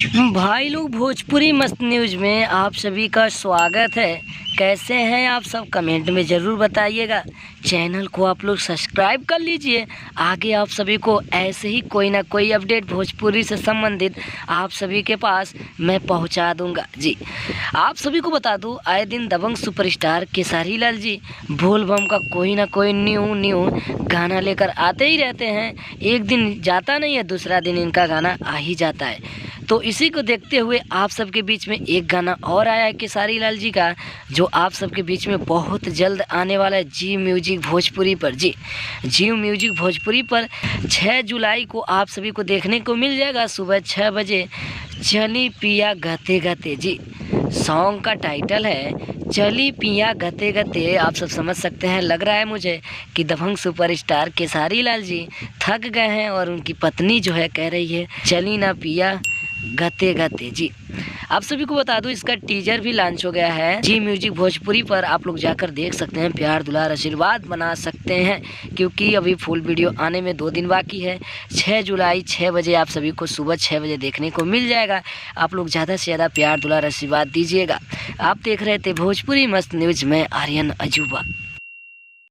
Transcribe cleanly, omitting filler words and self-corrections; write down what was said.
भाई लोग, भोजपुरी मस्त न्यूज़ में आप सभी का स्वागत है। कैसे हैं आप सब, कमेंट में ज़रूर बताइएगा। चैनल को आप लोग सब्सक्राइब कर लीजिए। आगे आप सभी को ऐसे ही कोई ना कोई अपडेट भोजपुरी से संबंधित आप सभी के पास मैं पहुंचा दूंगा जी। आप सभी को बता दूं, आए दिन दबंग सुपरस्टार खेसारी लाल जी बोल बम का कोई ना कोई न्यू गाना लेकर आते ही रहते हैं। एक दिन जाता नहीं है, दूसरा दिन इनका गाना आ ही जाता है। तो इसी को देखते हुए आप सबके बीच में एक गाना और आया है खेसारी लाल जी का, जो आप सबके बीच में बहुत जल्द आने वाला है जी म्यूजिक भोजपुरी पर। जी म्यूजिक भोजपुरी पर 6 जुलाई को आप सभी को देखने को मिल जाएगा सुबह 6 बजे। चली पिया गते गते जी सॉन्ग का टाइटल है, चली पिया गते गते। आप सब समझ सकते हैं, लग रहा है मुझे कि दबंग सुपरस्टार खेसारी लाल जी थक गए हैं और उनकी पत्नी जो है कह रही है चली ना पिया गते गते जी। आप सभी को बता दूं, इसका टीजर भी लॉन्च हो गया है जी म्यूजिक भोजपुरी पर। आप लोग जाकर देख सकते हैं, प्यार दुलार आशीर्वाद बना सकते हैं, क्योंकि अभी फुल वीडियो आने में 2 दिन बाकी है। 6 जुलाई 6 बजे आप सभी को सुबह 6 बजे देखने को मिल जाएगा। आप लोग ज़्यादा से ज़्यादा प्यार दुलार आशीर्वाद दीजिएगा। आप देख रहे थे भोजपुरी मस्त न्यूज में आर्यन अजूबा।